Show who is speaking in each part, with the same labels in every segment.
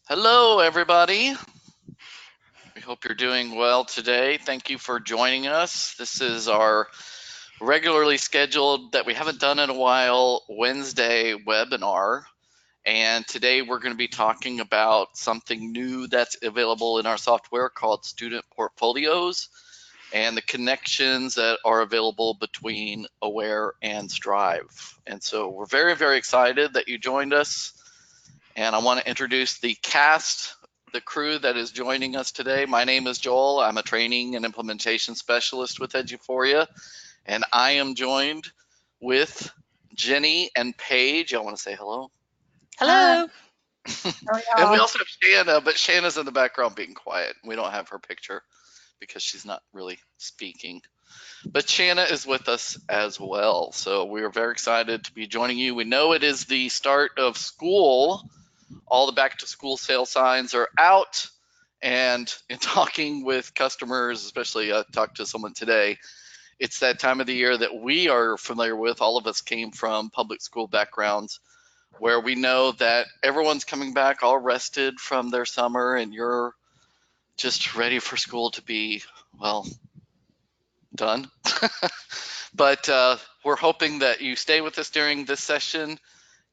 Speaker 1: Hello, everybody. We hope you're doing well today. Thank you for joining us. This is our regularly scheduled, that we haven't done in a while, Wednesday webinar. And today we're going to be talking about something new that's available in our software called Student Portfolios and the connections that are available between Aware and Strive. And so we're very, very excited that you joined us. And I want to introduce the cast, the crew that is joining us today. My name is Joel. I'm a training and implementation specialist with Eduphoria, and I am joined with Jenny and Paige. Y'all want to say hello?
Speaker 2: Hi,
Speaker 3: Hello.
Speaker 2: how are
Speaker 1: And we
Speaker 2: y'all?
Speaker 1: also have Shanna, but Shanna's in the background being quiet. We don't have her picture because she's not really speaking. But Shanna is with us as well. So we are very excited to be joining you. We know it is the start of school. All the back to school sale signs are out. And in talking with customers, especially I talked to someone today, it's that time of the year that we are familiar with. All of us came from public school backgrounds where we know that everyone's coming back all rested from their summer and you're just ready for school to be, well, done. But we're hoping that you stay with us during this session,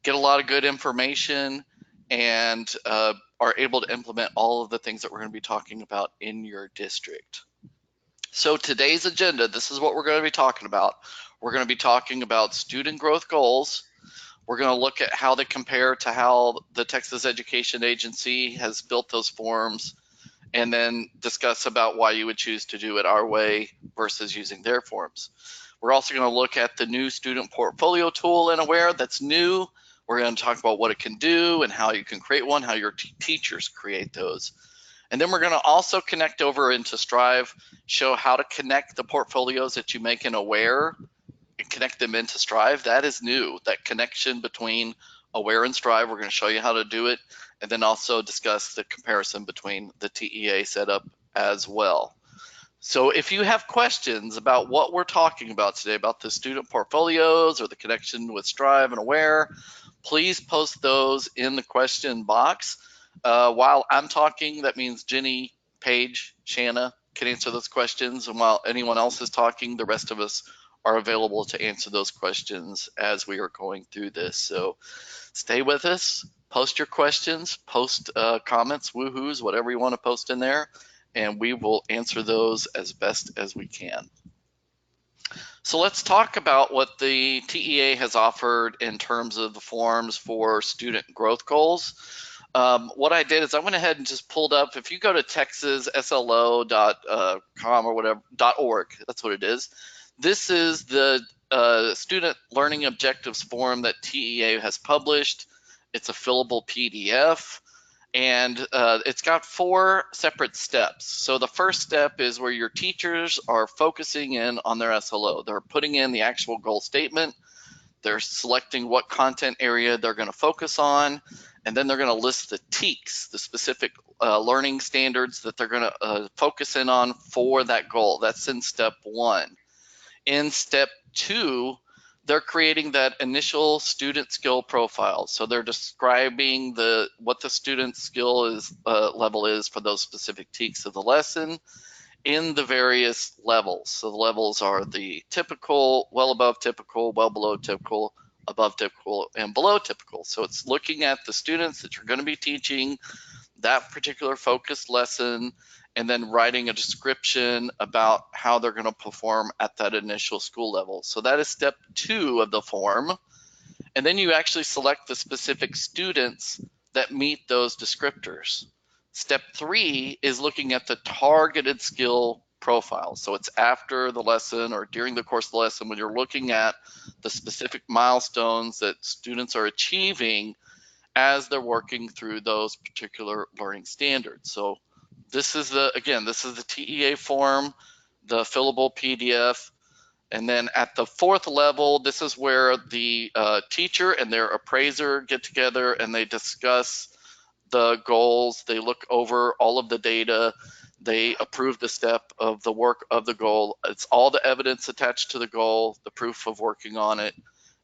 Speaker 1: get a lot of good information, and are able to implement all of the things that we're going to be talking about in your district. So today's agenda, this is what we're going to be talking about. We're going to be talking about student growth goals. We're going to look at how they compare to how the Texas Education Agency has built those forms, and then discuss about why you would choose to do it our way versus using their forms. We're also going to look at the new student portfolio tool in Aware that's new. We're going to talk about what it can do and how you can create one, how your teachers create those. And then we're going to also connect over into Strive, show how to connect the portfolios that you make in Aware and connect them into Strive. That is new, that connection between Aware and Strive. We're going to show you how to do it, and then also discuss the comparison between the TEA setup as well. So if you have questions about what we're talking about today, about the student portfolios or the connection with Strive and Aware, please post those in the question box. While I'm talking, that means Jenny, Paige, Shanna can answer those questions. And while anyone else is talking, the rest of us are available to answer those questions as we are going through this. So stay with us, post your questions, post comments, woohoos, whatever you want to post in there, and we will answer those as best as we can. So let's talk about what the TEA has offered in terms of the forms for student growth goals. What I did is I went ahead and just pulled up, if you go to texasslo.com or whatever, .org, that's what it is. This is the student learning objectives form that TEA has published. It's a fillable PDF, and it's got 4 separate steps. So the first step is where your teachers are focusing in on their SLO. They're putting in the actual goal statement. They're selecting what content area they're going to focus on, and then they're going to list the TEKS, the specific learning standards that they're going to focus in on for that goal. That's in step 1. In step 2, they're creating that initial student skill profile. So they're describing what the student skill level is for those specific TEKS of the lesson in the various levels. So the levels are the typical, well above typical, well below typical, above typical, and below typical. So it's looking at the students that you're going to be teaching that particular focused lesson, and then writing a description about how they're going to perform at that initial school level. So that is step 2 of the form. And then you actually select the specific students that meet those descriptors. Step 3 is looking at the targeted skill profile. So it's after the lesson or during the course of the lesson when you're looking at the specific milestones that students are achieving as they're working through those particular learning standards. So this is the TEA form, the fillable PDF. And then at the 4th level, this is where the teacher and their appraiser get together and they discuss the goals. They look over all of the data. They approve the step of the work of the goal. It's all the evidence attached to the goal, the proof of working on it,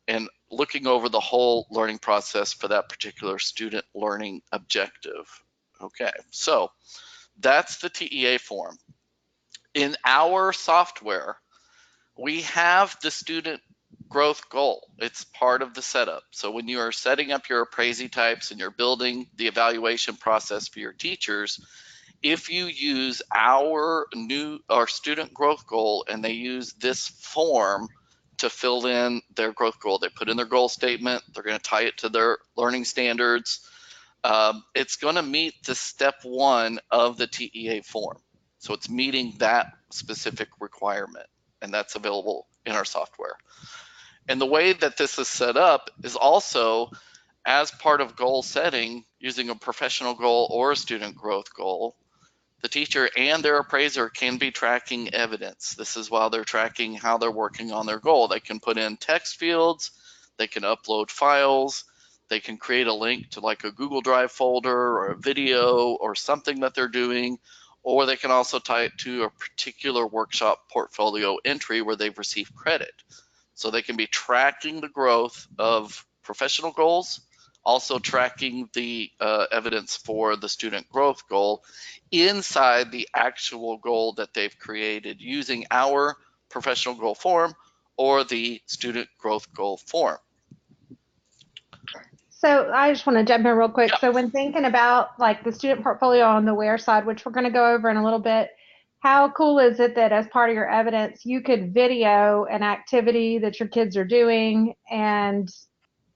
Speaker 1: and looking over the whole learning process for that particular student learning objective. Okay, so that's the TEA form. In our software, we have the student growth goal. It's part of the setup. So when you are setting up your appraisee types and you're building the evaluation process for your teachers, if you use our student growth goal and they use this form to fill in their growth goal, they put in their goal statement, they're going to tie it to their learning standards. It's going to meet the step 1 of the TEA form. So it's meeting that specific requirement, and that's available in our software. And the way that this is set up is also as part of goal setting using a professional goal or a student growth goal. The teacher and their appraiser can be tracking evidence. This is while they're tracking how they're working on their goal. They can put in text fields, they can upload files, they can create a link to like a Google Drive folder or a video or something that they're doing, or they can also tie it to a particular workshop portfolio entry where they've received credit. So they can be tracking the growth of professional goals, also tracking the evidence for the student growth goal inside the actual goal that they've created using our professional goal form or the student growth goal form.
Speaker 2: So I just want to jump in real quick.
Speaker 1: Yeah,
Speaker 2: So when thinking about like the student portfolio on the where side, which we're going to go over in a little bit, how cool is it that as part of your evidence, you could video an activity that your kids are doing and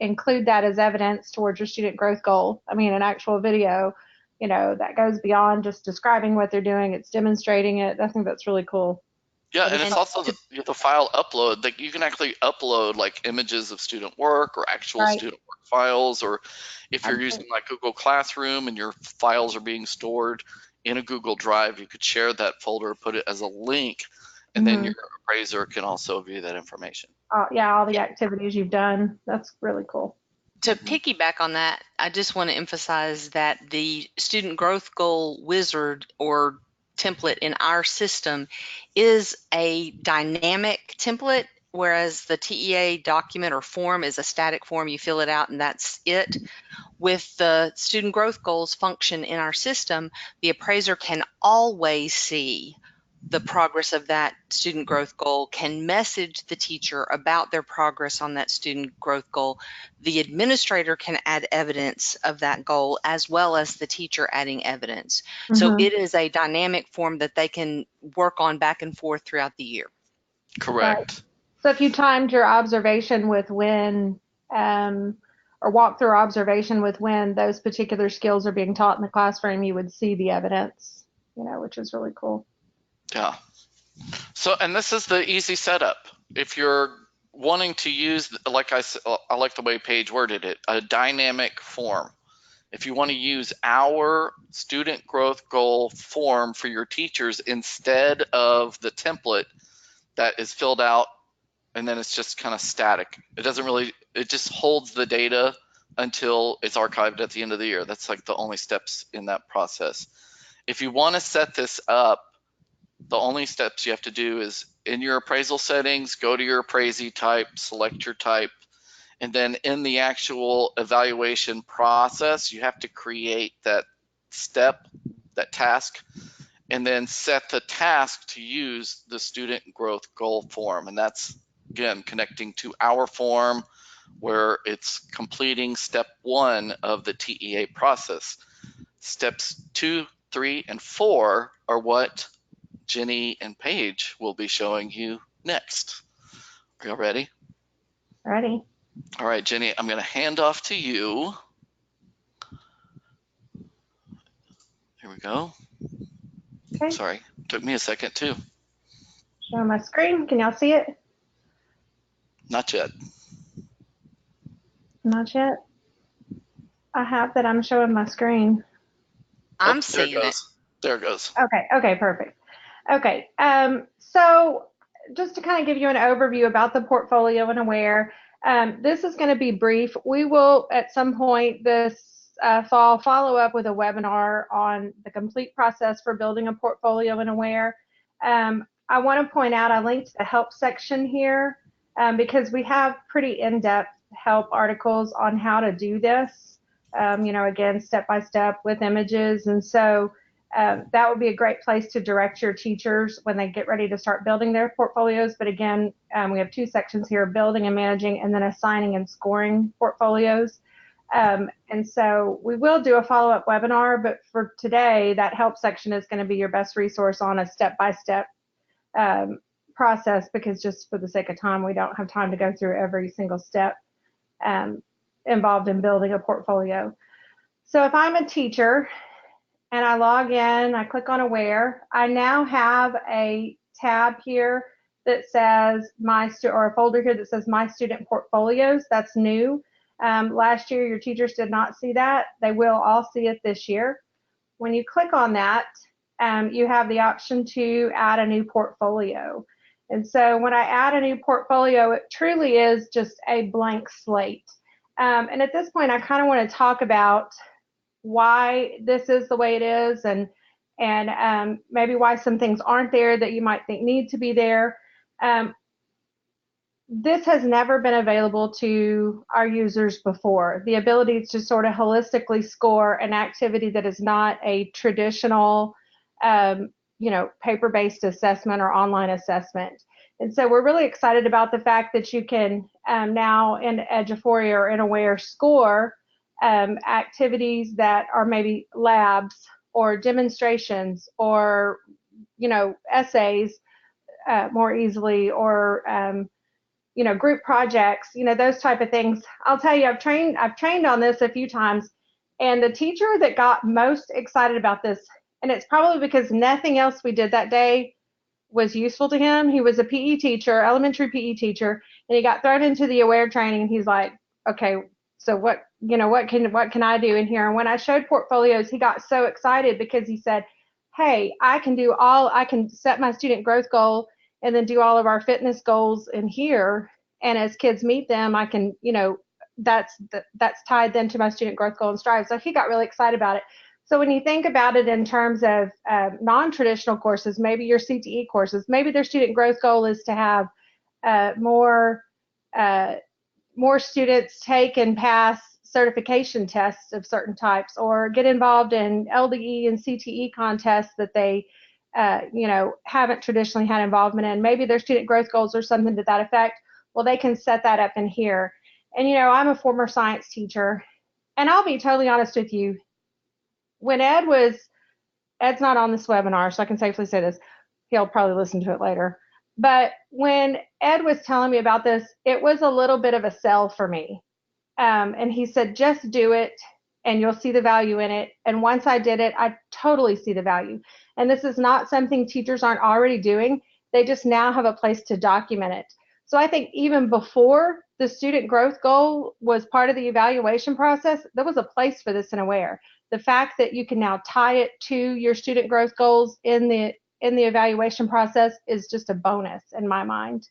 Speaker 2: include that as evidence towards your student growth goal? I mean, an actual video, that goes beyond just describing what they're doing. It's demonstrating it. I think that's really cool.
Speaker 1: yeah,
Speaker 2: That
Speaker 1: and
Speaker 2: is
Speaker 1: it's
Speaker 2: so-
Speaker 1: also the file upload. Like you can actually upload like images of student work or actual
Speaker 2: right.
Speaker 1: student work files, or if you're using
Speaker 2: Absolutely.
Speaker 1: like Google Classroom and your files are being stored in a Google Drive, you could share that folder, put it as a link, and then
Speaker 2: Mm-hmm.
Speaker 1: your appraiser can also view that information.
Speaker 2: Yeah, all the
Speaker 3: Yeah.
Speaker 2: activities you've done. That's really cool.
Speaker 3: To
Speaker 1: Mhm.
Speaker 3: piggyback on that, I just want to emphasize that the student growth goal wizard or template in our system is a dynamic template, whereas the TEA document or form is a static form. You fill it out and that's it. With the student growth goals function in our system, the appraiser can always see the progress of that student growth goal, can message the teacher about their progress on that student growth goal. The administrator can add evidence of that goal as well as the teacher adding evidence. So
Speaker 2: Mm-hmm.
Speaker 3: it is a dynamic form that they can work on back and forth throughout the year.
Speaker 2: Right.
Speaker 1: Correct.
Speaker 2: So if you timed your observation with when, um, or walk through observation with when those particular skills are being taught in the classroom, you would see the evidence, which is really cool.
Speaker 1: Yeah. So, and this is the easy setup. If you're wanting to use, like I like the way Paige worded it, a dynamic form. If you want to use our student growth goal form for your teachers instead of the template that is filled out and then it's just kind of static. It just holds the data until it's archived at the end of the year. That's like the only steps in that process. If you want to set this up, the only steps you have to do is in your appraisal settings, go to your appraisee type, select your type, and then in the actual evaluation process, you have to create that step, that task, and then set the task to use the student growth goal form. And that's, again, connecting to our form where it's completing step 1 of the TEA process. Steps 2, 3, and 4 are what Jenny and Paige will be showing you next. Are you ready?
Speaker 2: Ready?
Speaker 1: All right, Jenny, I'm going to hand off to you. Here we go.
Speaker 2: Okay.
Speaker 1: Sorry, took me a second too.
Speaker 2: Show my screen. Can y'all see it?
Speaker 1: Not yet.
Speaker 2: Not yet. I have that I'm showing my screen.
Speaker 1: Oh,
Speaker 3: I'm
Speaker 1: there it
Speaker 3: seeing it.
Speaker 1: goes. There it goes.
Speaker 2: Okay, perfect. Okay, so just to kind of give you an overview about the portfolio and aware, this is going to be brief. We will at some point this fall follow up with a webinar on the complete process for building a portfolio and aware. I want to point out I linked the help section here because we have pretty in-depth help articles on how to do this. again, step by step with images. And so that would be a great place to direct your teachers when they get ready to start building their portfolios. But again, we have two sections here, building and managing, and then assigning and scoring portfolios. And so we will do a follow-up webinar, but for today, that help section is going to be your best resource on a step-by-step process, because just for the sake of time, we don't have time to go through every single step involved in building a portfolio. So if I'm a teacher and I log in, I click on Aware, I now have a tab here that says or a folder here that says My Student Portfolios. That's new. Last year, your teachers did not see that. They will all see it this year. When you click on that, you have the option to add a new portfolio. And so when I add a new portfolio, it truly is just a blank slate. And at this point, I kind of want to talk about why this is the way it is, and maybe why some things aren't there that you might think need to be there. This has never been available to our users before. The ability to sort of holistically score an activity that is not a traditional, paper-based assessment or online assessment. And so we're really excited about the fact that you can now in Eduphoria or in Aware score activities that are maybe labs or demonstrations or, essays more easily, or group projects, those type of things. I'll tell you, I've trained on this a few times, and the teacher that got most excited about this, and it's probably because nothing else we did that day was useful to him. He was a PE teacher, elementary PE teacher, and he got thrown into the Aware training, and he's like, okay, so what can I do in here? And when I showed portfolios, he got so excited because he said, hey, I can set my student growth goal and then do all of our fitness goals in here. And as kids meet them, I can, that's tied then to my student growth goal and strive. So he got really excited about it. So when you think about it in terms of non-traditional courses, maybe your CTE courses, maybe their student growth goal is to have more students take and pass certification tests of certain types, or get involved in LDE and CTE contests that they haven't traditionally had involvement in. Maybe their student growth goals or something to that effect. Well, they can set that up in here. And, I'm a former science teacher, and I'll be totally honest with you. When Ed's not on this webinar, so I can safely say this. He'll probably listen to it later. But when Ed was telling me about this, it was a little bit of a sell for me. And he said, just do it and you'll see the value in it. And once I did it, I totally see the value. And this is not something teachers aren't already doing. They just now have a place to document it. So I think even before the student growth goal was part of the evaluation process, there was a place for this in Aware. The fact that you can now tie it to your student growth goals in the evaluation process is just a bonus in my mind.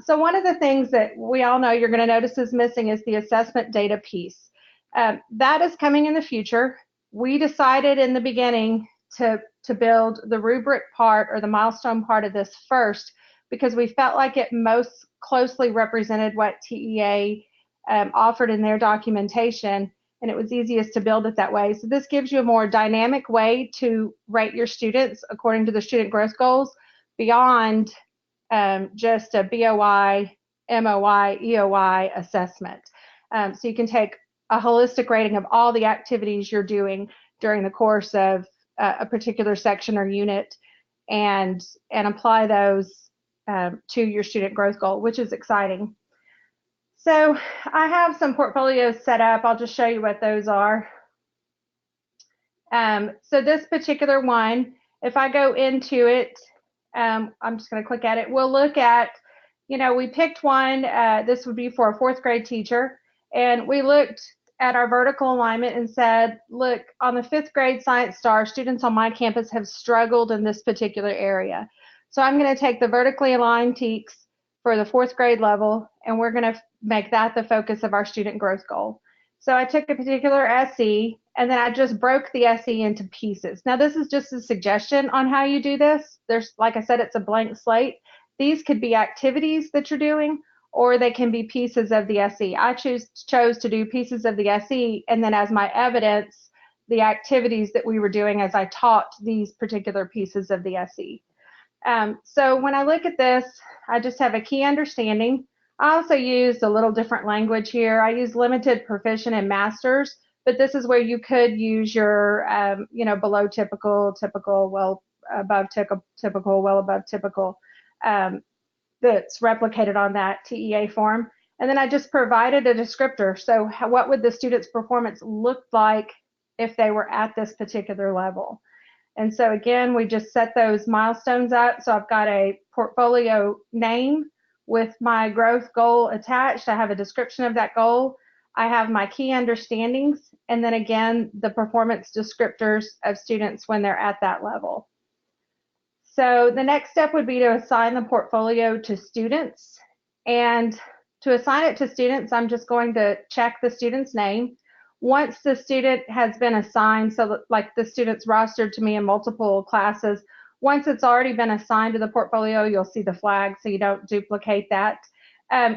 Speaker 2: So one of the things that we all know you're going to notice is missing is the assessment data piece. That is coming in the future. We decided in the beginning to build the rubric part or the milestone part of this first, because we felt like it most closely represented what TEA offered in their documentation, and it was easiest to build it that way. So this gives you a more dynamic way to rate your students according to the student growth goals beyond just a BOI, MOI, EOI assessment. So you can take a holistic rating of all the activities you're doing during the course of a particular section or unit, and apply those to your student growth goal, which is exciting. So I have some portfolios set up. I'll just show you what those are. So this particular one, if I go into it, I'm just going to click at it. We'll look at, we picked one. This would be for a 4th grade teacher. And we looked at our vertical alignment and said, look, on the 5th grade Science Star, students on my campus have struggled in this particular area. So I'm going to take the vertically aligned TEKS for the 4th grade level, and we're going to make that the focus of our student growth goal. So I took a particular SE, and then I just broke the SE into pieces. Now, this is just a suggestion on how you do this. There's, like I said, it's a blank slate. These could be activities that you're doing, or they can be pieces of the SE. I chose to do pieces of the SE, and then as my evidence, the activities that we were doing as I taught these particular pieces of the SE. So when I look at this, I just have a key understanding. I also used a little different language here. I use limited, proficient, and masters, but this is where you could use your, below typical, typical, well above typical, well above typical, that's replicated on that TEA form. And then I just provided a descriptor. So what would the student's performance look like if they were at this particular level? And so again, we just set those milestones up. So I've got a portfolio name with my growth goal attached. I have a description of that goal. I have my key understandings, and then again, the performance descriptors of students when they're at that level. So the next step would be to assign the portfolio to students. And to assign it to students, I'm just going to check the student's name. Once the student has been assigned, so like the student's rostered to me in multiple classes, once it's already been assigned to the portfolio, you'll see the flag so you don't duplicate that.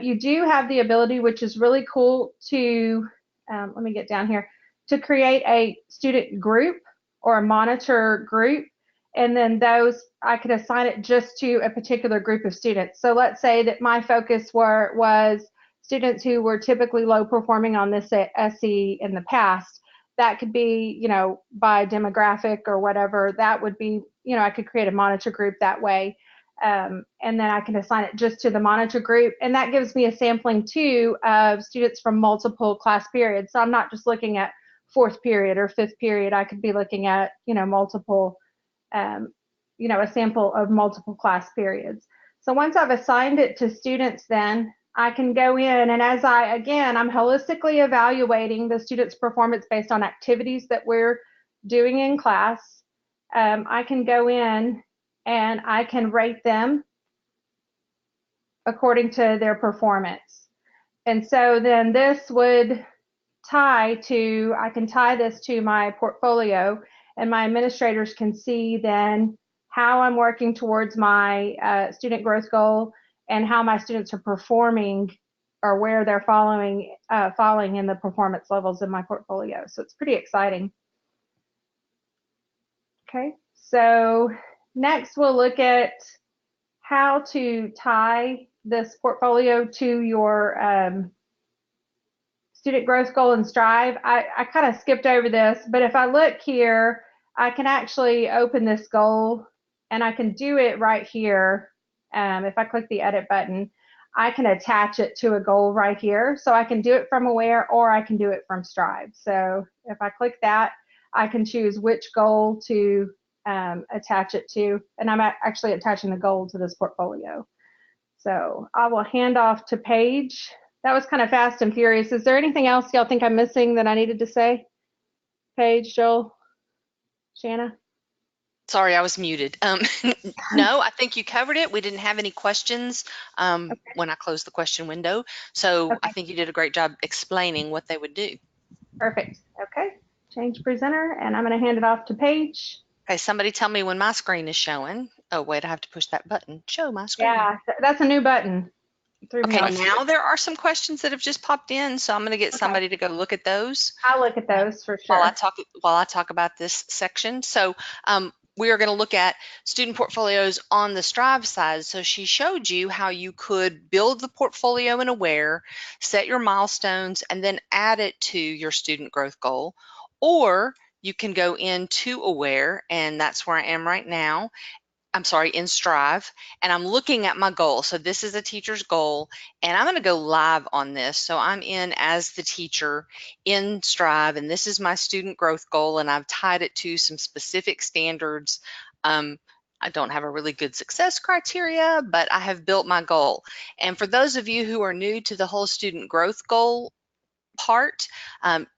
Speaker 2: You do have the ability, which is really cool, to, let me get down here, to create a student group or a monitor group. And then those, I could assign it just to a particular group of students. So let's say that my focus was students who were typically low performing on this SE in the past. That could be, by demographic or whatever. That would be, I could create a monitor group that way. And then I can assign it just to the monitor group. And that gives me a sampling too of students from multiple class periods. So I'm not just looking at fourth period or fifth period. I could be looking at, multiple, a sample of multiple class periods. So once I've assigned it to students, then I can go in, and as I'm holistically evaluating the student's performance based on activities that we're doing in class. I can go in and I can rate them according to their performance. And so then this would I can tie this to my portfolio, and my administrators can see then how I'm working towards my student growth goal and how my students are performing or where they're falling in the performance levels in my portfolio. So it's pretty exciting. Okay, so next we'll look at how to tie this portfolio to your student growth goal and strive. I kind of skipped over this, but if I look here, I can actually open this goal and I can do it right here. If I click the edit button, I can attach it to a goal right here. So I can do it from Aware or I can do it from Strive. So if I click that, I can choose which goal to attach it to, and I'm actually attaching the goal to this portfolio. So I will hand off to Paige. That was kind of fast and furious. Is there anything else y'all think I'm missing that I needed to say? Paige, Joel, Shanna?
Speaker 3: Sorry, I was muted. No, I think you covered it. We didn't have any questions when I closed the question window. So
Speaker 2: Okay.
Speaker 3: I think you did a great job explaining what they would do.
Speaker 2: Perfect. Okay. Change presenter, and I'm going to hand it off to Paige.
Speaker 3: Okay, somebody tell me when my screen is showing. Oh, wait, I have to push that button. Show my screen.
Speaker 2: Yeah, that's a new button.
Speaker 3: Okay, now there are some questions that have just popped in, so I'm going to get somebody to go look at those.
Speaker 2: I'll look at those for sure.
Speaker 3: While I talk about this section. So we are going to look at student portfolios on the Strive side. So she showed you how you could build the portfolio in Aware, set your milestones, and then add it to your student growth goal. Or you can go into Aware, and that's where I am right now. I'm sorry, in Strive, and I'm looking at my goal. So this is a teacher's goal, and I'm going to go live on this. So I'm in as the teacher in Strive, and this is my student growth goal, and I've tied it to some specific standards. I don't have a really good success criteria, but I have built my goal. And for those of you who are new to the whole student growth goal part,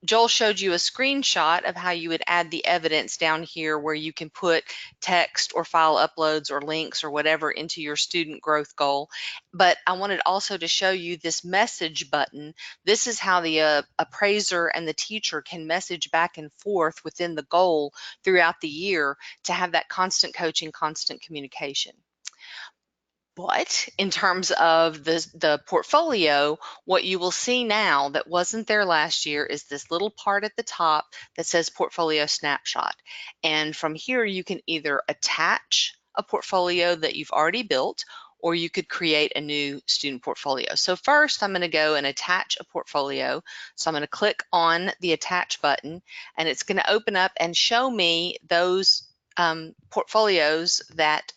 Speaker 3: Joel showed you a screenshot of how you would add the evidence down here where you can put text or file uploads or links or whatever into your student growth goal. But I wanted also to show you this message button. This is how the appraiser and the teacher can message back and forth within the goal throughout the year to have that constant coaching, constant communication. But in terms of the portfolio, what you will see now that wasn't there last year is this little part at the top that says Portfolio Snapshot. And from here, you can either attach a portfolio that you've already built, or you could create a new student portfolio. So first, I'm going to go and attach a portfolio. So I'm going to click on the Attach button, and it's going to open up and show me those portfolios that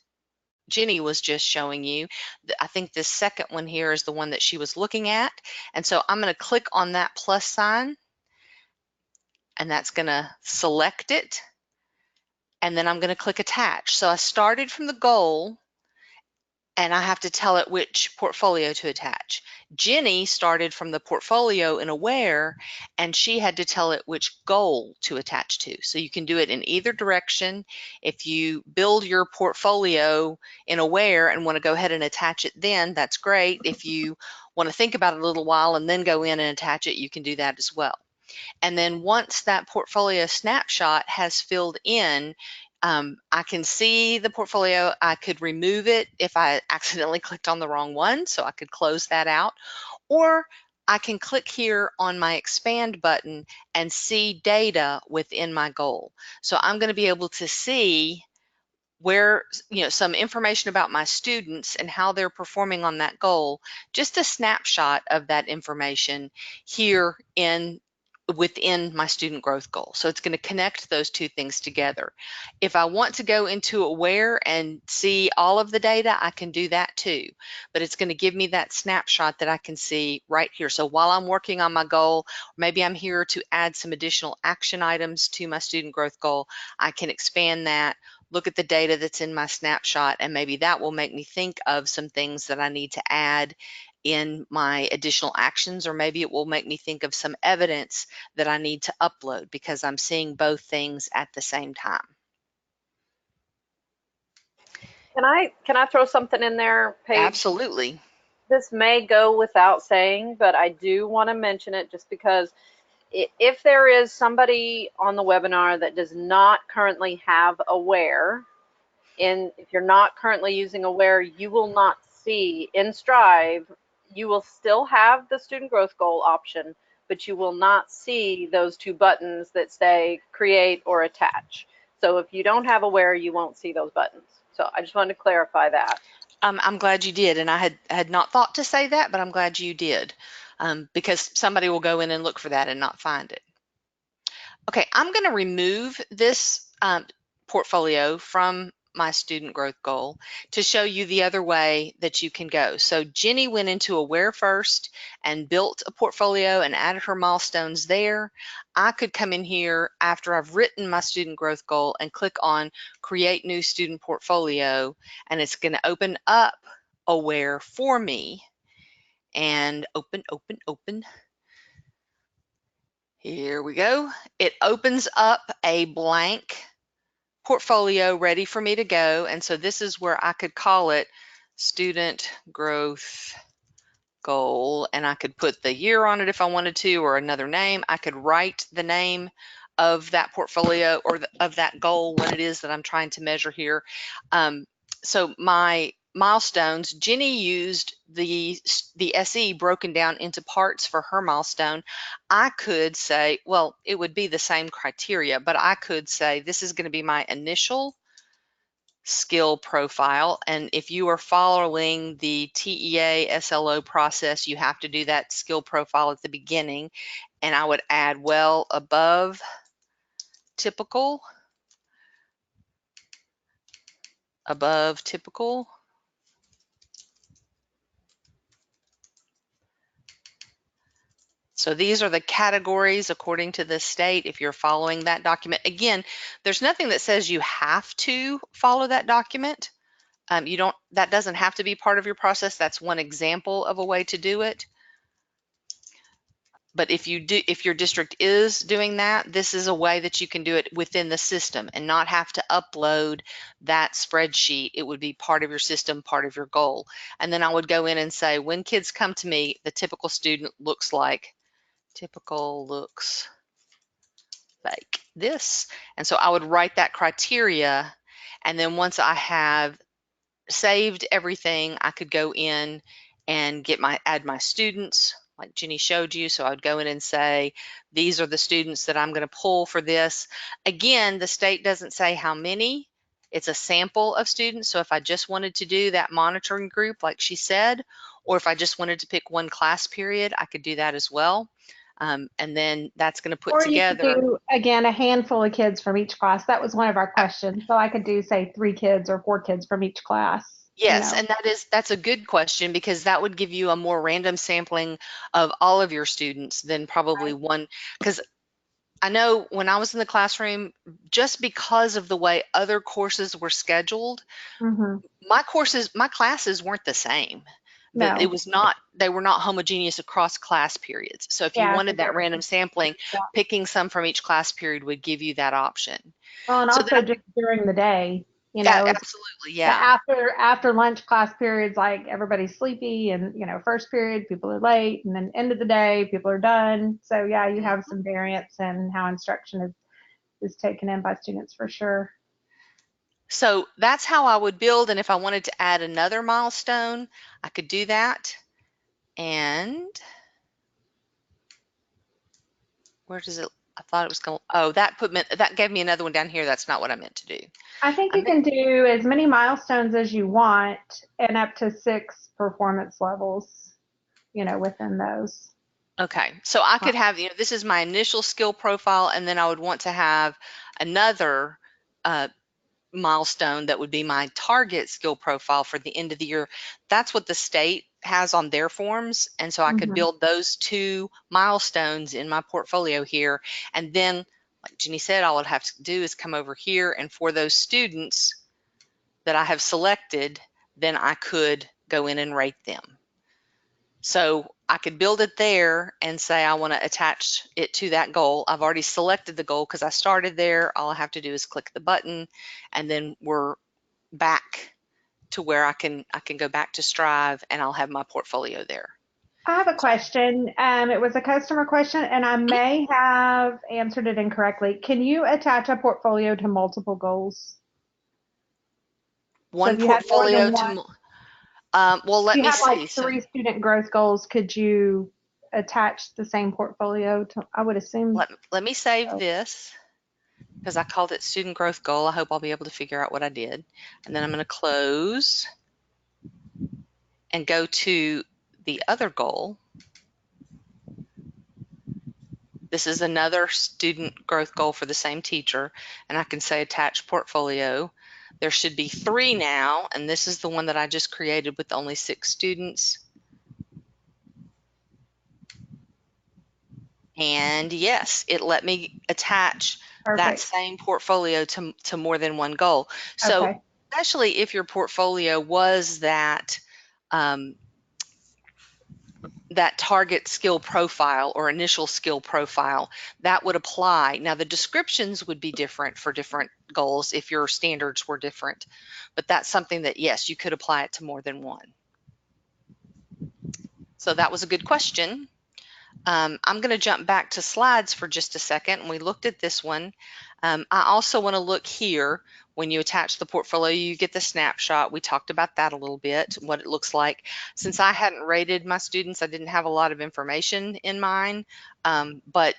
Speaker 3: Jenny was just showing you. I think this second one here is the one that she was looking at. And so I'm going to click on that plus sign, and that's going to select it. And then I'm going to click attach. So I started from the goal, and I have to tell it which portfolio to attach. Jenny started from the portfolio in Aware, and she had to tell it which goal to attach to. So you can do it in either direction. If you build your portfolio in Aware and want to go ahead and attach it then, that's great. If you want to think about it a little while and then go in and attach it, you can do that as well. And then once that portfolio snapshot has filled in, I can see the portfolio. I could remove it if I accidentally clicked on the wrong one, so I could close that out. Or I can click here on my expand button and see data within my goal. So I'm going to be able to see where, some information about my students and how they're performing on that goal, just a snapshot of that information here within my student growth goal. So it's going to connect those two things together. If I want to go into Aware and see all of the data, I can do that too, but it's going to give me that snapshot that I can see right here. So while I'm working on my goal, maybe I'm here to add some additional action items to my student growth goal, I can expand that, look at the data that's in my snapshot, and maybe that will make me think of some things that I need to add in my additional actions, or maybe it will make me think of some evidence that I need to upload because I'm seeing both things at the same time.
Speaker 4: Can I throw something in there, Paige?
Speaker 3: Absolutely.
Speaker 4: This may go without saying, but I do want to mention it just because if there is somebody on the webinar that does not currently have Aware, and if you're not currently using Aware, you will not see in Strive, you will still have the student growth goal option, but you will not see those two buttons that say create or attach. So if you don't have Aware, you won't see those buttons. So I just wanted to clarify that.
Speaker 3: I'm glad you did, and I had not thought to say that, but I'm glad you did, because somebody will go in and look for that and not find it. Okay, I'm going to remove this portfolio from my student growth goal to show you the other way that you can go. So Jenny went into Aware first and built a portfolio and added her milestones there. I could come in here after I've written my student growth goal and click on Create New Student Portfolio, and it's going to open up Aware for me. And open. Here we go. It opens up a blank portfolio ready for me to go. And so this is where I could call it student growth goal, and I could put the year on it if I wanted to, or another name. I could write the name of that portfolio or of that goal, what it is that I'm trying to measure here. So my milestones, Jenny used the SE broken down into parts for her milestone. I could say, well, it would be the same criteria, but I could say this is going to be my initial skill profile, and if you are following the TEA SLO process, you have to do that skill profile at the beginning, and I would add well above typical, above typical. So these are the categories according to the state if you're following that document. Again, there's nothing that says you have to follow that document. That doesn't have to be part of your process. That's one example of a way to do it. But if your district is doing that, this is a way that you can do it within the system and not have to upload that spreadsheet. It would be part of your system, part of your goal. And then I would go in and say, when kids come to me, the typical student looks like this. And so I would write that criteria. And then once I have saved everything, I could go in and add my students like Jenny showed you. So I would go in and say, these are the students that I'm going to pull for this. Again, the state doesn't say how many. It's a sample of students. So if I just wanted to do that monitoring group, like she said, or if I just wanted to pick one class period, I could do that as well. And then that's going to put
Speaker 2: Or you could
Speaker 3: together.
Speaker 2: do, again, a handful of kids from each class. That was one of our questions. So I could do, say, 3 kids or 4 kids from each class.
Speaker 3: Yes, and that's a good question, because that would give you a more random sampling of all of your students than probably
Speaker 2: Right.
Speaker 3: one. Because I know when I was in the classroom, just because of the way other courses were scheduled,
Speaker 2: Mm-hmm.
Speaker 3: my classes weren't the same.
Speaker 2: No.
Speaker 3: They were not homogeneous across class periods. So if you
Speaker 2: Yeah.
Speaker 3: wanted that random sampling, picking some from each class period would give you that option.
Speaker 2: Well, and
Speaker 3: So
Speaker 2: also
Speaker 3: that,
Speaker 2: just during the day,
Speaker 3: yeah,
Speaker 2: it's
Speaker 3: absolutely,
Speaker 2: the
Speaker 3: yeah.
Speaker 2: after lunch class periods, like everybody's sleepy, and first period people are late, and then end of the day people are done. So yeah, you have some variance in how instruction is taken in by students for sure.
Speaker 3: So that's how I would build, and if I wanted to add another milestone, I could do that. And where does it, I thought it was going, oh, that gave me another one down here. That's not what I meant to do.
Speaker 2: I think you can do as many milestones as you want and up to 6 performance levels, within those.
Speaker 3: Okay, so I could have, this is my initial skill profile, and then I would want to have another milestone that would be my target skill profile for the end of the year. That's what the state has on their forms, and so I could build those 2 milestones in my portfolio here. And then, like Jenny said, all I'd have to do is come over here, and for those students that I have selected, then I could go in and rate them. So I could build it there and say I want to attach it to that goal. I've already selected the goal because I started there. All I have to do is click the button, and then we're back to where I can go back to Strive, and I'll have my portfolio there.
Speaker 2: I have a question. It was a customer question, and I may have answered it incorrectly. Can you attach a portfolio to multiple goals?
Speaker 3: One
Speaker 2: So if you had more
Speaker 3: portfolio
Speaker 2: than one,
Speaker 3: to, well, let
Speaker 2: if you
Speaker 3: me
Speaker 2: had like
Speaker 3: see.
Speaker 2: 3 student growth goals, could you attach the same portfolio to? I would assume.
Speaker 3: Let me save
Speaker 2: so.
Speaker 3: this, because I called it student growth goal. I hope I'll be able to figure out what I did. And then I'm going to close and go to the other goal. This is another student growth goal for the same teacher, and I can say attach portfolio. There should be 3 now, and this is the one that I just created with only 6 students. And yes, it let me attach that same portfolio to more than one goal. So especially if your portfolio was that that target skill profile or initial skill profile, that would apply. Now the descriptions would be different for different goals if your standards were different, but that's something that, yes, you could apply it to more than one. So that was a good question. I'm going to jump back to slides for just a second. We looked at this one. I also want to look here. When you attach the portfolio, you get the snapshot. We talked about that a little bit, what it looks like. Since I hadn't rated my students, I didn't have a lot of information in mine, but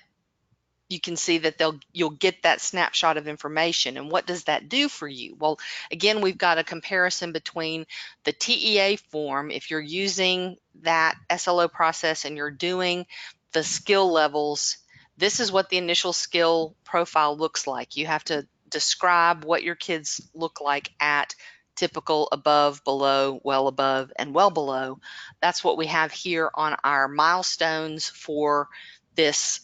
Speaker 3: you can see that you'll get that snapshot of information. And what does that do for you? Well, again, we've got a comparison between the TEA form. If you're using that SLO process and you're doing the skill levels, this is what the initial skill profile looks like. You have to describe what your kids look like at typical, above, below, well above, and well below. That's what we have here on our milestones for this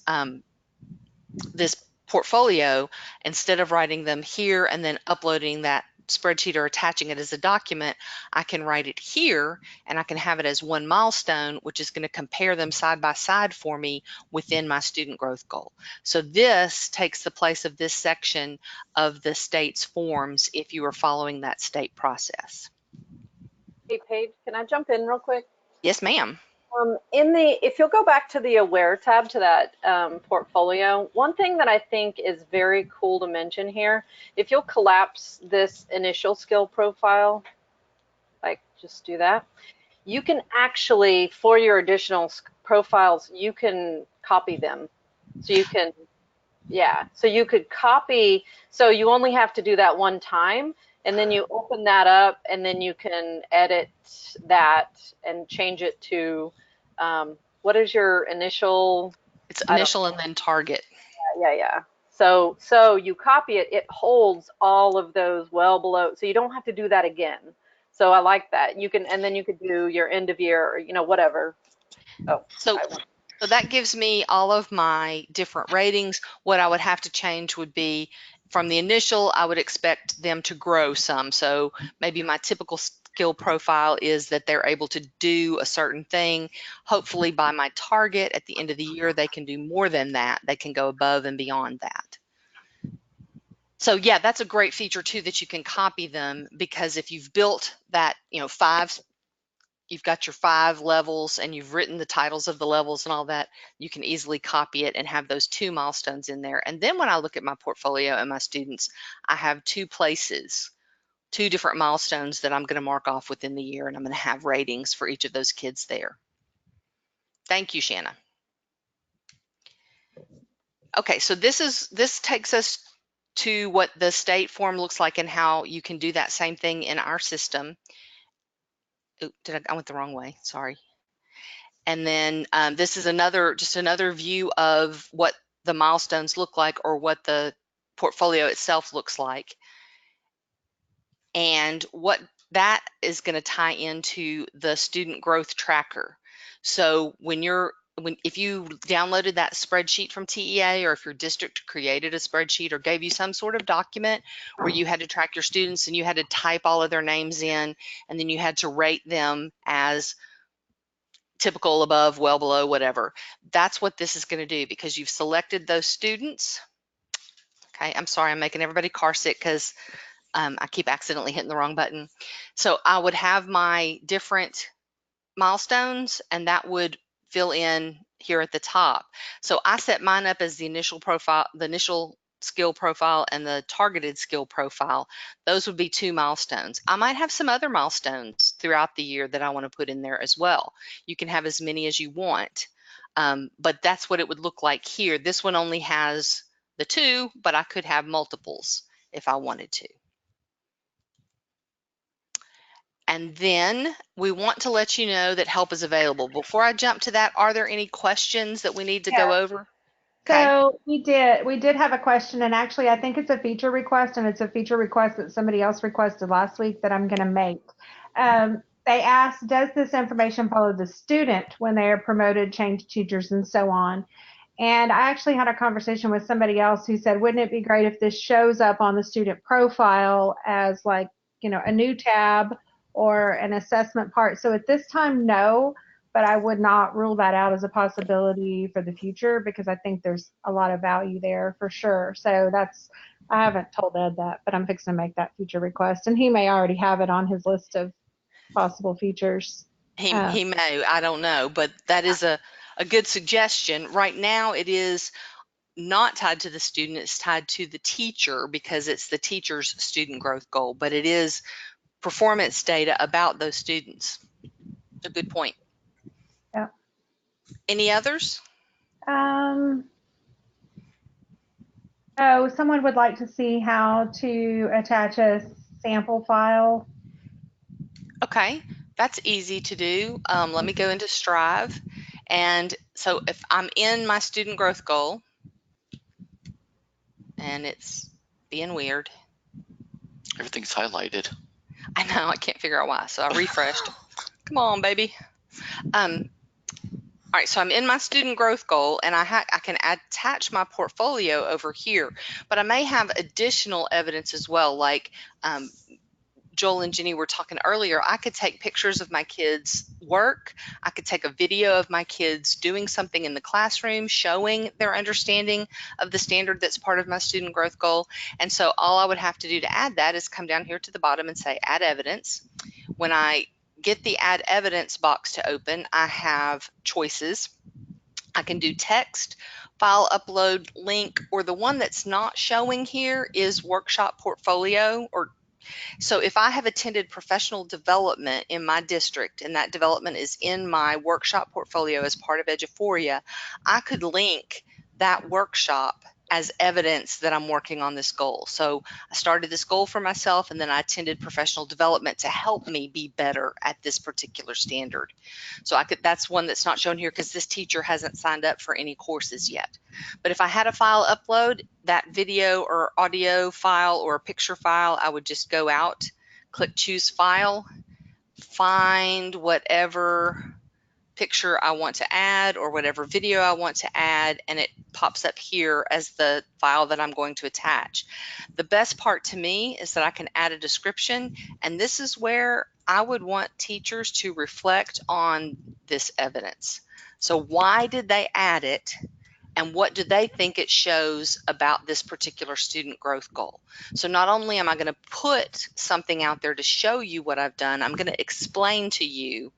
Speaker 3: this portfolio. Instead of writing them here and then uploading that spreadsheet or attaching it as a document, I can write it here and I can have it as one milestone, which is going to compare them side by side for me within my student growth goal. So this takes the place of this section of the state's forms if you are following that state process.
Speaker 4: Hey, Paige, can I jump in real quick?
Speaker 3: Yes, ma'am.
Speaker 4: If you'll go back to the Aware tab to that portfolio, one thing that I think is very cool to mention here, if you'll collapse this initial skill profile, just do that. You can actually, for your additional profiles, you can copy them. So you can, yeah, so you could copy, so you only have to do that one time, and then you open that up, and then you can edit that and change it to, what is your initial?
Speaker 3: It's
Speaker 4: I don't,
Speaker 3: initial and then target.
Speaker 4: yeah. So you copy it, it holds all of those well below, so you don't have to do that again. So I like that. You can, and then you could do your end of year, or, you know, whatever. Oh,
Speaker 3: So,
Speaker 4: I went.
Speaker 3: so that gives me all of my different ratings. What I would have to change would be from the initial, I would expect them to grow some. So maybe my typical skill profile is that they're able to do a certain thing. Hopefully by my target at the end of the year, they can do more than that. They can go above and beyond that. So yeah, that's a great feature too, that you can copy them, because if you've built that, you know, you've got your 5 levels and you've written the titles of the levels and all that, you can easily copy it and have those 2 milestones in there. And then when I look at my portfolio and my students, I have 2 places, 2 different milestones that I'm going to mark off within the year, and I'm going to have ratings for each of those kids there. Thank you, Shanna. Okay, so this takes us to what the state form looks like and how you can do that same thing in our system. Ooh, I went the wrong way, sorry. And then this is just another view of what the milestones look like, or what the portfolio itself looks like. And what that is going to tie into the student growth tracker. So if you downloaded that spreadsheet from TEA, or if your district created a spreadsheet or gave you some sort of document where you had to track your students and you had to type all of their names in, and then you had to rate them as typical, above, well below, whatever. That's what this is going to do, because you've selected those students. Okay, I'm sorry, I'm making everybody car sick because I keep accidentally hitting the wrong button. So I would have my different milestones, and that would fill in here at the top. So I set mine up as the initial profile, the initial skill profile, and the targeted skill profile. Those would be 2 milestones. I might have some other milestones throughout the year that I want to put in there as well. You can have as many as you want, but that's what it would look like here. This one only has the 2, but I could have multiples if I wanted to. And then we want to let you know that help is available. Before I jump to that, are there any questions that we need to go over? Okay.
Speaker 2: So we did have a question, and actually I think it's a feature request, and it's a feature request that somebody else requested last week that I'm going to make. They asked, does this information follow the student when they are promoted, change teachers, and so on? And I actually had a conversation with somebody else who said, wouldn't it be great if this shows up on the student profile as, like, you know, a new tab or an assessment part? So at this time, no, but I would not rule that out as a possibility for the future, because I think there's a lot of value there for sure. So I haven't told Ed that, but I'm fixing to make that feature request, and he may already have it on his list of possible features.
Speaker 3: He may, I don't know, but that is a good suggestion. Right now it is not tied to the student, it's tied to the teacher, because it's the teacher's student growth goal, but it is performance data about those students. A good point.
Speaker 2: Yeah.
Speaker 3: Any others?
Speaker 2: Oh, someone would like to see how to attach a sample file.
Speaker 3: Okay, that's easy to do. Let me go into Strive. And so if I'm in my student growth goal, and it's being weird.
Speaker 1: Everything's highlighted.
Speaker 3: I know, I can't figure out why. So I refreshed. Come on, baby. All right, so I'm in my student growth goal, and I can attach my portfolio over here, but I may have additional evidence as well, like Joel and Jenny were talking earlier. I could take pictures of my kids' work. I could take a video of my kids doing something in the classroom, showing their understanding of the standard that's part of my student growth goal. And so all I would have to do to add that is come down here to the bottom and say add evidence. When I get the add evidence box to open, I have choices. I can do text, file upload link, or the one that's not showing here is workshop portfolio, or So if I have attended professional development in my district and that development is in my workshop portfolio as part of Eduphoria, I could link that workshop as evidence that I'm working on this goal. So I started this goal for myself, and then I attended professional development to help me be better at this particular standard. So that's one that's not shown here because this teacher hasn't signed up for any courses yet. But if I had a file upload, that video or audio file or a picture file, I would just go out, click choose file, find whatever picture I want to add or whatever video I want to add, and it pops up here as the file that I'm going to attach. The best part to me is that I can add a description, and this is where I would want teachers to reflect on this evidence. So why did they add it? And what do they think it shows about this particular student growth goal? So not only am I going to put something out there to show you what I've done, I'm going to explain to you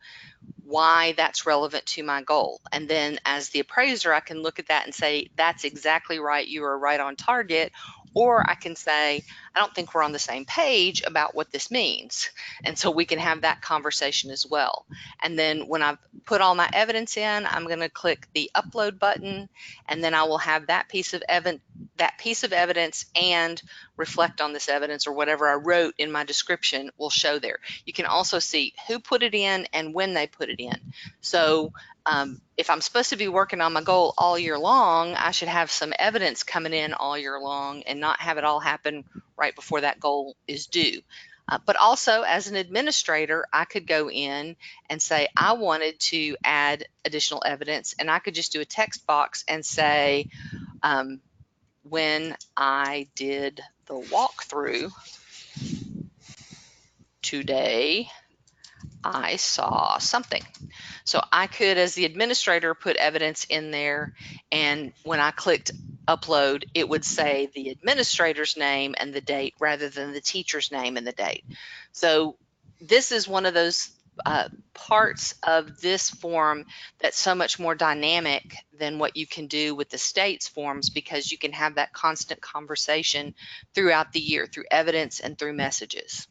Speaker 3: why that's relevant to my goal. And then as the appraiser, I can look at that and say, that's exactly right, you are right on target. Or I can say, I don't think we're on the same page about what this means. And so we can have that conversation as well. And then when I've put all my evidence in, I'm going to click the upload button, and then I will have that piece of evidence and reflect on this evidence, or whatever I wrote in my description will show there. You can also see who put it in and when they put it in. So if I'm supposed to be working on my goal all year long, I should have some evidence coming in all year long and not have it all happen right before that goal is due. But also, as an administrator, I could go in and say I wanted to add additional evidence, and I could just do a text box and say, when I did the walkthrough today, I saw something. So I could, as the administrator, put evidence in there, and when I clicked upload, it would say the administrator's name and the date rather than the teacher's name and the date. So this is one of those parts of this form that's so much more dynamic than what you can do with the state's forms, because you can have that constant conversation throughout the year through evidence and through messages.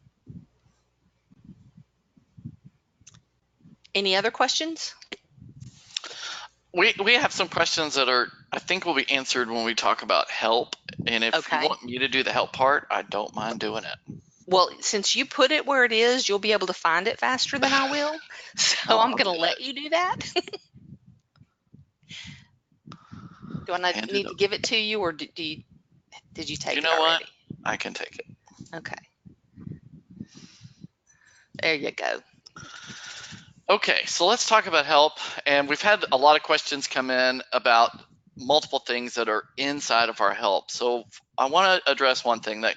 Speaker 3: Any other questions?
Speaker 1: We have some questions that I think will be answered when we talk about help. And if you want me to do the help part, I don't mind doing it.
Speaker 3: Well, since you put it where it is, you'll be able to find it faster than I will. So I'm going to let you do that. Do I need to give it to you, or did you take it already?
Speaker 1: You know what? I can take it.
Speaker 3: Okay. There you go.
Speaker 1: Okay, so let's talk about help. And we've had a lot of questions come in about multiple things that are inside of our help. So I want to address one thing that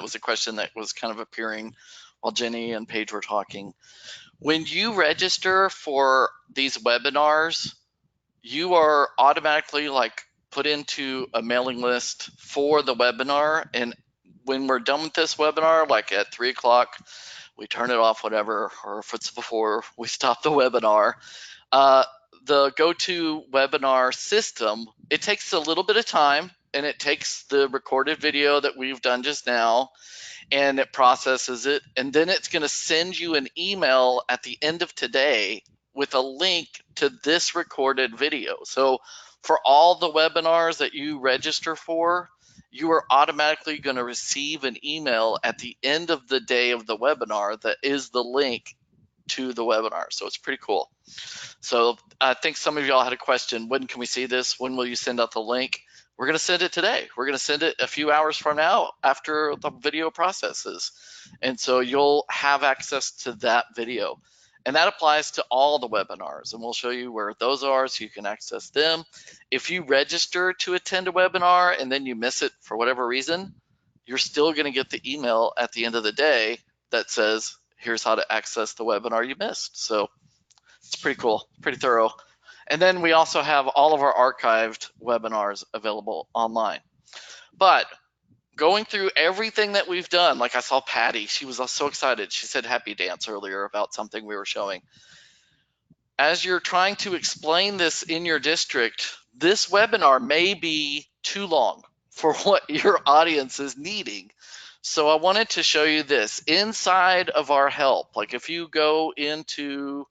Speaker 1: was a question that was kind of appearing while Jenny and Paige were talking. When you register for these webinars, you are automatically put into a mailing list for the webinar. And when we're done with this webinar, like at 3 o'clock, we turn it off, whatever, or if it's before we stop the webinar, the GoToWebinar system, it takes a little bit of time, and it takes the recorded video that we've done just now, and it processes it, and then it's going to send you an email at the end of today with a link to this recorded video. So for all the webinars that you register for, you are automatically going to receive an email at the end of the day of the webinar that is the link to the webinar. So it's pretty cool. So I think some of y'all had a question, when can we see this? When will you send out the link? We're going to send it today. We're going to send it a few hours from now after the video processes. And so you'll have access to that video. And that applies to all the webinars, and we'll show you where those are so you can access them. If you register to attend a webinar and then you miss it for whatever reason, you're still going to get the email at the end of the day that says, here's how to access the webinar you missed. So it's pretty cool, pretty thorough. And then we also have all of our archived webinars available online. But going through everything that we've done, like I saw Patty, she was so excited. She said happy dance earlier about something we were showing. As you're trying to explain this in your district, this webinar may be too long for what your audience is needing. So I wanted to show you this inside of our help. Like if you go into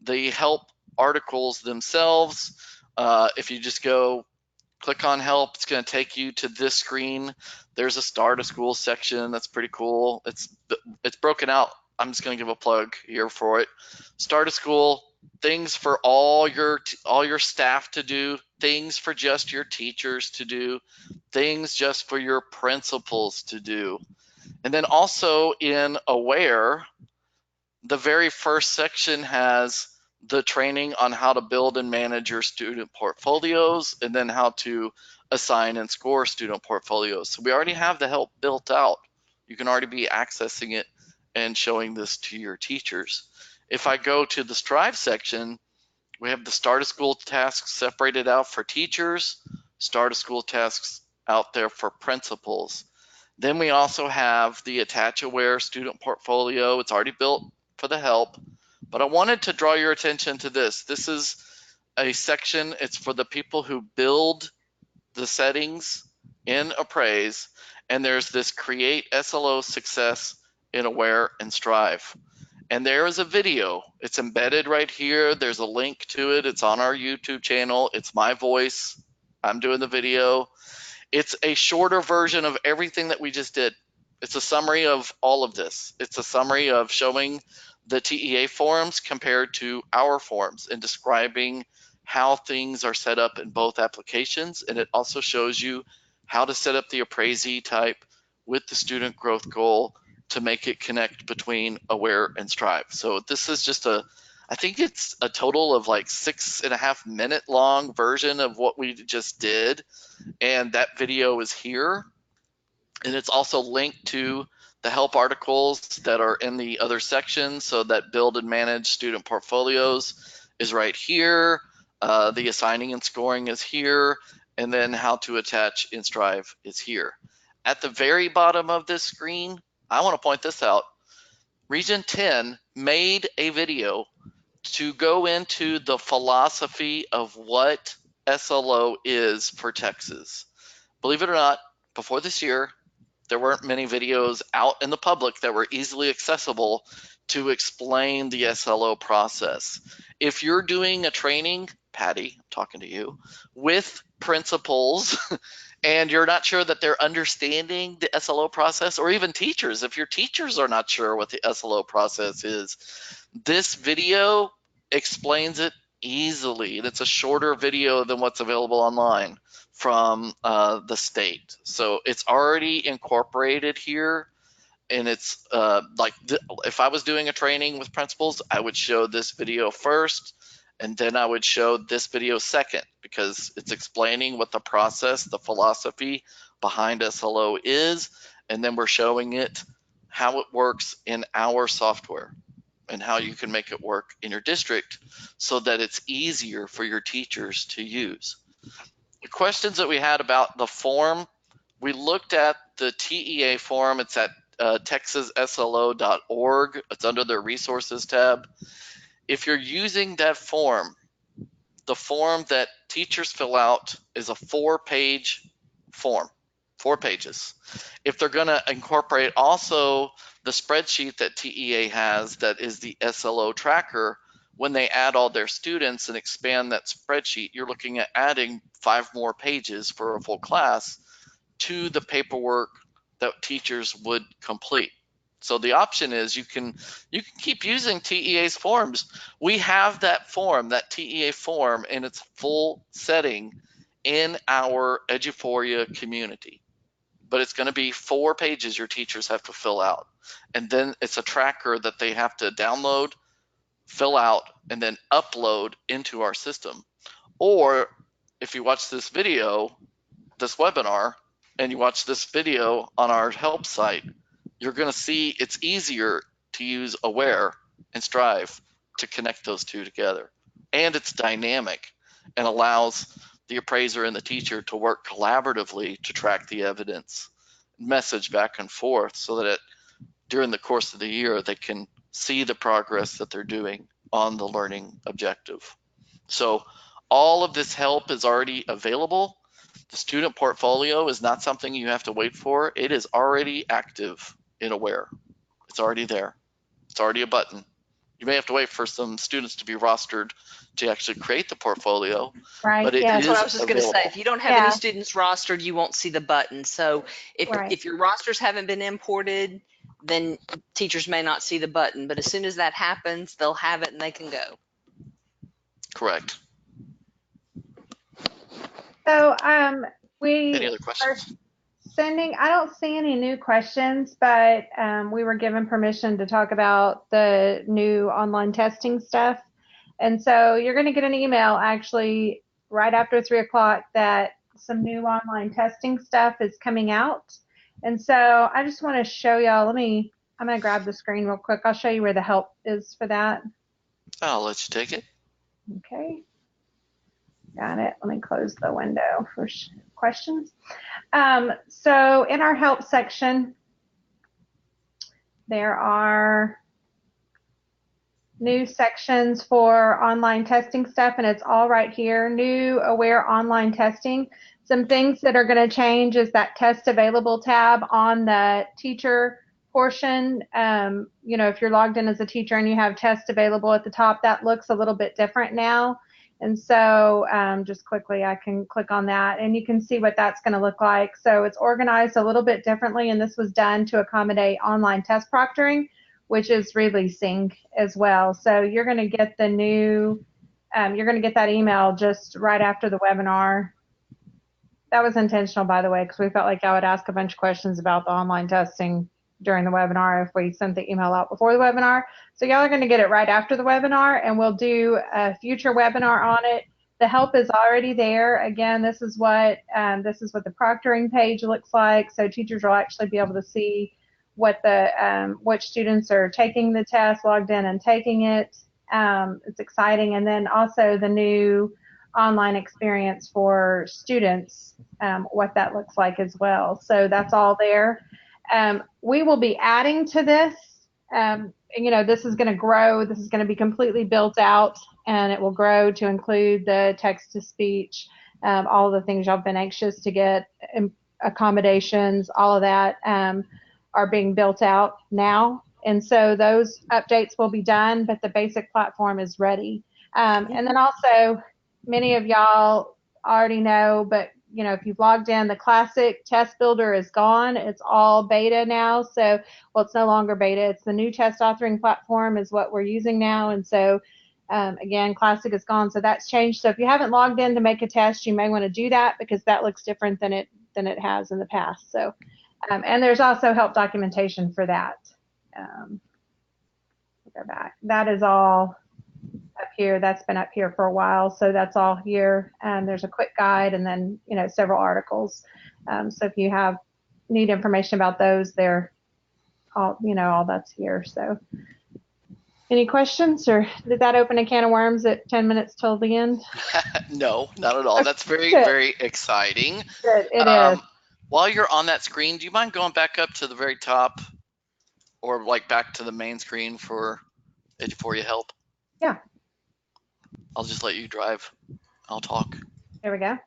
Speaker 1: the help articles themselves, if you just go click on help, it's going to take you to this screen. There's a start a school section. That's pretty cool. It's broken out. I'm just going to give a plug here for it. Start a school, things for all your staff to do, things for just your teachers to do, things just for your principals to do. And then also in Aware, the very first section has the training on how to build and manage your student portfolios, and then how to assign and score student portfolios. So we already have the help built out. You can already be accessing it and showing this to your teachers. If I go to the Strive section, we have the start of school tasks separated out for teachers, start of school tasks out there for principals. Then we also have the Attach Aware student portfolio. It's already built for the help, but I wanted to draw your attention to this. This is a section, it's for the people who build the settings in Appraise, and there's this Create SLO Success in Aware and Strive. And there is a video. It's embedded right here. There's a link to it. It's on our YouTube channel. It's my voice. I'm doing the video. It's a shorter version of everything that we just did. It's a summary of all of this. It's a summary of showing the TEA forms compared to our forms and describing how things are set up in both applications. And it also shows you how to set up the appraisee type with the student growth goal to make it connect between Aware and Strive. So this is just I think it's a total of like 6.5 minute long version of what we just did. And that video is here. And it's also linked to the help articles that are in the other sections. So that build and manage student portfolios is right here. The assigning and scoring is here. And then how to attach in Strive is here. At the very bottom of this screen, I want to point this out. Region 10 made a video to go into the philosophy of what SLO is for Texas. Believe it or not, before this year, there weren't many videos out in the public that were easily accessible to explain the SLO process. If you're doing a training, Patty, I'm talking to you, with principals and you're not sure that they're understanding the SLO process, or even teachers, if your teachers are not sure what the SLO process is, this video explains it easily. And it's a shorter video than what's available online from the state. So it's already incorporated here. And it's if I was doing a training with principals, I would show this video first, and then I would show this video second, because it's explaining what the process, the philosophy behind SLO is, and then we're showing it how it works in our software and how you can make it work in your district so that it's easier for your teachers to use. The questions that we had about the form, we looked at the TEA form. It's at texasslo.org. It's under the resources tab. If you're using that form, the form that teachers fill out is a 4-page form, 4 pages. If they're going to incorporate also the spreadsheet that TEA has, that is the SLO tracker, when they add all their students and expand that spreadsheet, you're looking at adding 5 more pages for a full class to the paperwork that teachers would complete. So the option is you can keep using TEA's forms. We have that form, that TEA form, in its full setting in our Eduphoria community. But it's going to be 4 pages your teachers have to fill out. And then it's a tracker that they have to download, fill out, and then upload into our system. Or if you watch this video, this webinar, and you watch this video on our help site, you're going to see it's easier to use Aware and Strive to connect those two together. And it's dynamic and allows the appraiser and the teacher to work collaboratively to track the evidence, message back and forth, so that during the course of the year, they can see the progress that they're doing on the learning objective. So all of this help is already available. The student portfolio is not something you have to wait for. It is already active in Aware. It's already there. It's already a button. You may have to wait for some students to be rostered to actually create the portfolio,
Speaker 2: Right.
Speaker 1: but it
Speaker 2: Yeah.
Speaker 3: That's what I
Speaker 1: is
Speaker 3: was just going to say.
Speaker 1: available.
Speaker 3: If you don't have
Speaker 2: Yeah.
Speaker 3: any students rostered, you won't see the button. So
Speaker 2: Right.
Speaker 3: if your rosters haven't been imported, then teachers may not see the button. But as soon as that happens, they'll have it and they can go.
Speaker 1: Correct.
Speaker 2: So
Speaker 1: Any
Speaker 2: we
Speaker 1: other
Speaker 2: are
Speaker 1: questions?
Speaker 2: sending, I don't see any new questions, but we were given permission to talk about the new online testing stuff. And so you're going to get an email actually right after 3 o'clock that some new online testing stuff is coming out. And so I just want to show y'all, I'm going to grab the screen real quick. I'll show you where the help is for that.
Speaker 1: I'll let you take it.
Speaker 2: Okay. Got it. Let me close the window for questions. So in our help section, there are new sections for online testing stuff, and it's all right here. New Aware online testing. Some things that are going to change is that test available tab on the teacher portion. If you're logged in as a teacher and you have test available at the top, that looks a little bit different now. And so just quickly, I can click on that and you can see what that's going to look like. So it's organized a little bit differently, and this was done to accommodate online test proctoring, which is releasing as well. So you're going to get the new, you're going to get that email just right after the webinar. That was intentional, by the way, because we felt like I would ask a bunch of questions about the online testing during the webinar if we sent the email out before the webinar. So y'all are going to get it right after the webinar, and we'll do a future webinar on it. The help is already there. Again, this is what the proctoring page looks like. So teachers will actually be able to see what which students are taking the test, logged in and taking it. It's exciting. And then also the new online experience for students, what that looks like as well. So that's all there. We will be adding to this. This is going to grow. This is going to be completely built out, and it will grow to include the text-to-speech, all the things y'all have been anxious to get, accommodations, all of that are being built out now. And so those updates will be done, but the basic platform is ready. And then also, many of y'all already know, but if you've logged in, the classic test builder is gone. It's all beta now. So, well, it's no longer beta. It's the new test authoring platform is what we're using now. And so, again, classic is gone. So that's changed. So if you haven't logged in to make a test, you may want to do that because that looks different than it has in the past. So, and there's also help documentation for that. Go back. That is all up here. That's been up here for a while, so that's all here. There's a quick guide and then several articles. So if you need information about those, they're all all that's here. So any questions, or did that open a can of worms at 10 minutes till the end?
Speaker 1: No, not at all. That's very,
Speaker 2: Good.
Speaker 1: very exciting.
Speaker 2: Good. It is.
Speaker 1: While you're on that screen, do you mind going back up to the very top or like back to the main screen for you help?
Speaker 2: Yeah.
Speaker 1: I'll just let you drive. I'll talk.
Speaker 2: There we go.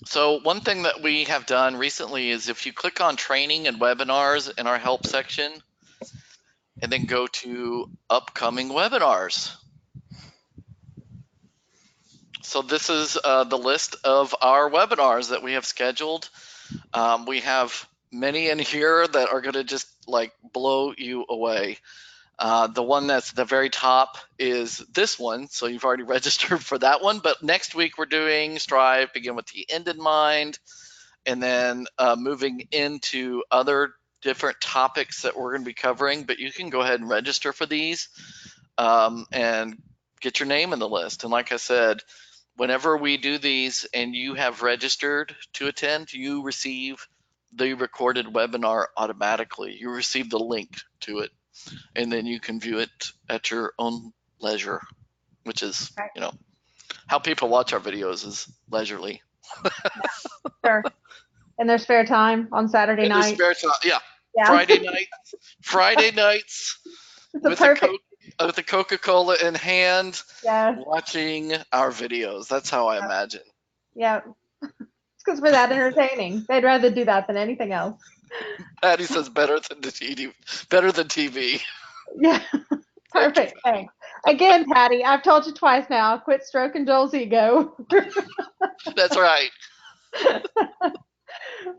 Speaker 1: So one thing that we have done recently is if you click on training and webinars in our help section and then go to upcoming webinars. So this is the list of our webinars that we have scheduled. We have many in here that are going to just like blow you away. The one that's at the very top is this one, so you've already registered for that one. But next week we're doing Strive, Begin with the End in Mind, and then moving into other different topics that we're going to be covering. But you can go ahead and register for these and get your name in the list. And like I said, whenever we do these and you have registered to attend, you receive the recorded webinar automatically. You receive the link to it, and then you can view it at your own leisure, which is, how people watch our videos is leisurely.
Speaker 2: Sure. In their spare time on Saturday night.
Speaker 1: Spare time, yeah. Friday nights with a Coca-Cola in hand, watching our videos. That's how I imagine.
Speaker 2: Yeah. because we're that entertaining. They'd rather do that than anything else.
Speaker 1: Patty says better than the TV. Better than TV.
Speaker 2: Yeah. Perfect. Thanks. Again, Patty, I've told you twice now. Quit stroking Joel's ego.
Speaker 1: That's right.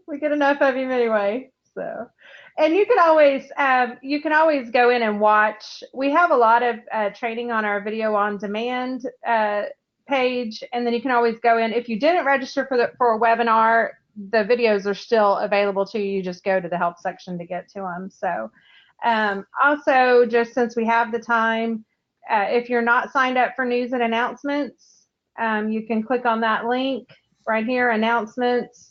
Speaker 2: We get enough of him anyway. So, and you can always go in and watch. We have a lot of training on our video on demand page, and then you can always go in. If you didn't register for a webinar, the videos are still available to you. You just go to the help section to get to them. So, also, just since we have the time, if you're not signed up for news and announcements, you can click on that link right here, announcements,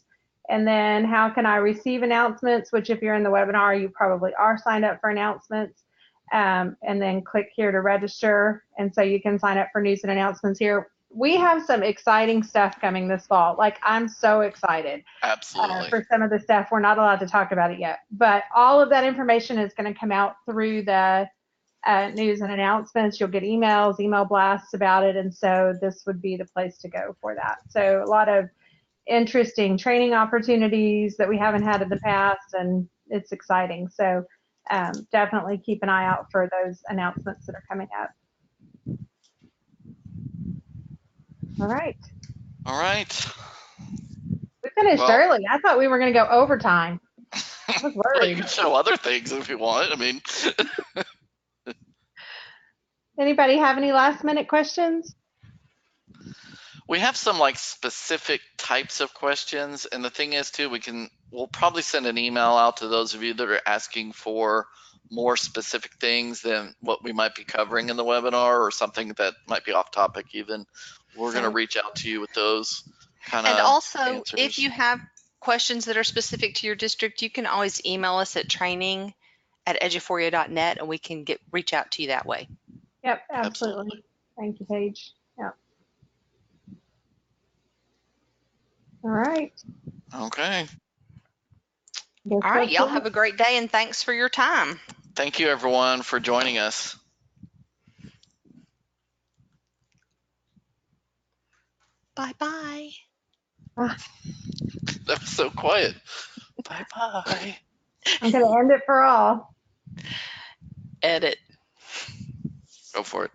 Speaker 2: and then how can I receive announcements, which if you're in the webinar, you probably are signed up for announcements, and then click here to register, and so you can sign up for news and announcements here. We have some exciting stuff coming this fall. Like, I'm so excited.
Speaker 1: Absolutely.
Speaker 2: For some of the stuff. We're not allowed to talk about it yet, but all of that information is going to come out through the news and announcements. You'll get emails, email blasts about it, and so this would be the place to go for that. So a lot of interesting training opportunities that we haven't had in the past, and it's exciting. So definitely keep an eye out for those announcements that are coming up. All right.
Speaker 1: All right.
Speaker 2: We finished early. I thought we were going to go overtime. I was
Speaker 1: Well, you
Speaker 2: worried.
Speaker 1: can show other things if you want. I mean,
Speaker 2: Anybody have any last minute questions?
Speaker 1: we have some like specific types of questions, and the thing is too, we'll probably send an email out to those of you that are asking for more specific things than what we might be covering in the webinar, or something that might be off topic even. We're going to reach out to you with those kind of
Speaker 3: And also,
Speaker 1: answers.
Speaker 3: if you have questions that are specific to your district, you can always email us at training@eduphoria.net, and we can reach out to you that way.
Speaker 2: Yep, absolutely. Thank you, Paige. Yep. All right.
Speaker 1: Okay.
Speaker 3: All right, y'all have a great day, and thanks for your time.
Speaker 1: Thank you, everyone, for joining us.
Speaker 3: Bye-bye.
Speaker 1: That was so quiet. Bye-bye.
Speaker 2: I'm going to end it for all.
Speaker 3: Edit.
Speaker 1: Go for it.